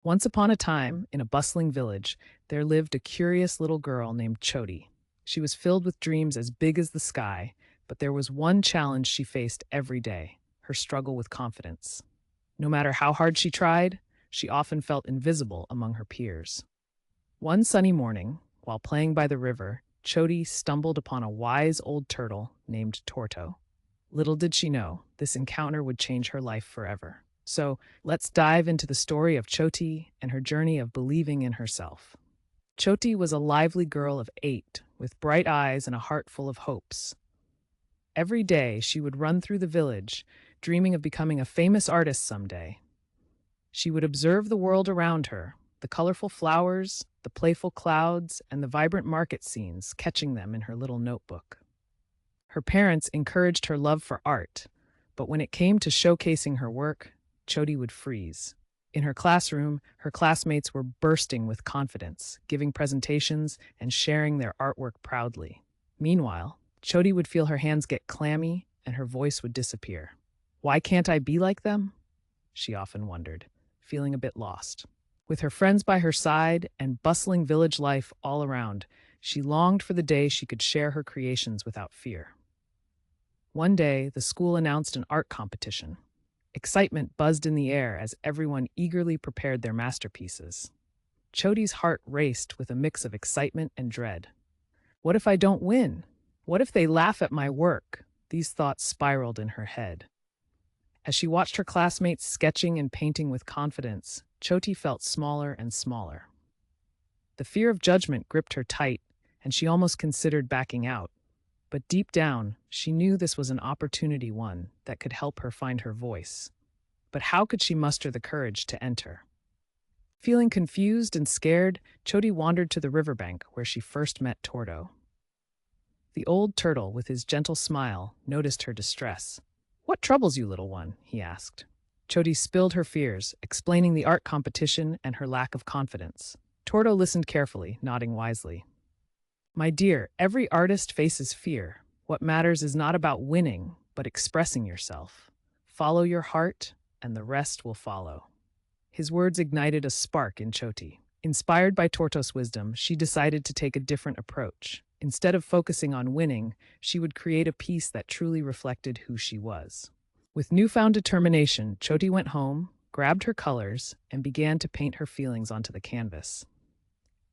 Once upon a time, in a bustling village, there lived a curious little girl named Choti. She was filled with dreams as big as the sky, but there was one challenge she faced every day: her struggle with confidence. No matter how hard she tried, she often felt invisible among her peers. One sunny morning, while playing by the river, Choti stumbled upon a wise old turtle named Torto. Little did she know, this encounter would change her life forever. So let's dive into the story of Choti and her journey of believing in herself. Choti was a lively girl of 8, with bright eyes and a heart full of hopes. Every day, she would run through the village, dreaming of becoming a famous artist someday. She would observe the world around her, the colorful flowers, the playful clouds, and the vibrant market scenes, catching them in her little notebook. Her parents encouraged her love for art, but when it came to showcasing her work, Choti would freeze. In her classroom, her classmates were bursting with confidence, giving presentations and sharing their artwork proudly. Meanwhile, Choti would feel her hands get clammy and her voice would disappear. Why can't I be like them? She often wondered, feeling a bit lost. With her friends by her side and bustling village life all around, she longed for the day she could share her creations without fear. One day, the school announced an art competition. Excitement buzzed in the air as everyone eagerly prepared their masterpieces. Choti's heart raced with a mix of excitement and dread. What if I don't win? What if they laugh at my work? These thoughts spiraled in her head. As she watched her classmates sketching and painting with confidence, Choti felt smaller and smaller. The fear of judgment gripped her tight, and she almost considered backing out. But deep down, she knew this was an opportunity one that could help her find her voice. But how could she muster the courage to enter? Feeling confused and scared, Choti wandered to the riverbank where she first met Torto. The old turtle, with his gentle smile, noticed her distress. "What troubles you, little one?" he asked. Choti spilled her fears, explaining the art competition and her lack of confidence. Torto listened carefully, nodding wisely. "My dear, every artist faces fear. What matters is not about winning, but expressing yourself. Follow your heart, and the rest will follow." His words ignited a spark in Choti. Inspired by Torto's wisdom, she decided to take a different approach. Instead of focusing on winning, she would create a piece that truly reflected who she was. With newfound determination, Choti went home, grabbed her colors, and began to paint her feelings onto the canvas.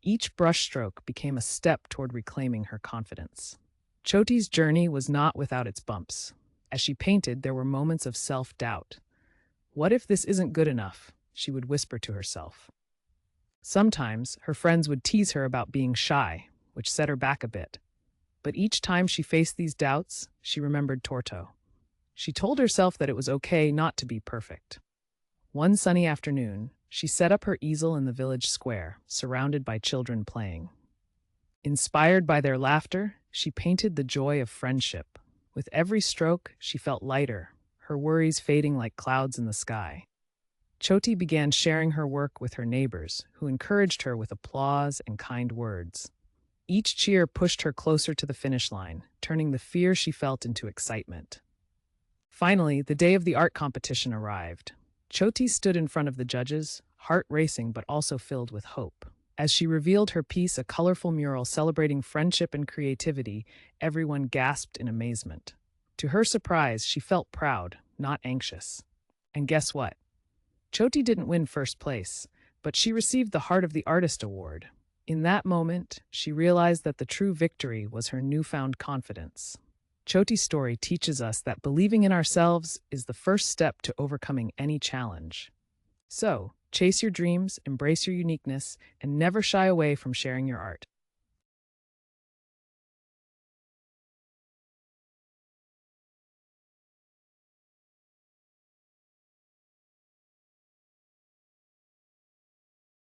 Each brushstroke became a step toward reclaiming her confidence. Choti's journey was not without its bumps. As she painted, there were moments of self-doubt. "What if this isn't good enough?" she would whisper to herself. Sometimes, her friends would tease her about being shy, which set her back a bit. But each time she faced these doubts, she remembered Torto. She told herself that it was okay not to be perfect. One sunny afternoon, she set up her easel in the village square, surrounded by children playing. Inspired by their laughter, she painted the joy of friendship. With every stroke, she felt lighter, her worries fading like clouds in the sky. Choti began sharing her work with her neighbors, who encouraged her with applause and kind words. Each cheer pushed her closer to the finish line, turning the fear she felt into excitement. Finally, the day of the art competition arrived. Choti stood in front of the judges, heart racing but also filled with hope. As she revealed her piece, a colorful mural celebrating friendship and creativity, everyone gasped in amazement. To her surprise, she felt proud, not anxious. And guess what? Choti didn't win first place, but she received the Heart of the Artist award. In that moment, she realized that the true victory was her newfound confidence. Choti's story teaches us that believing in ourselves is the first step to overcoming any challenge. So, chase your dreams, embrace your uniqueness, and never shy away from sharing your art.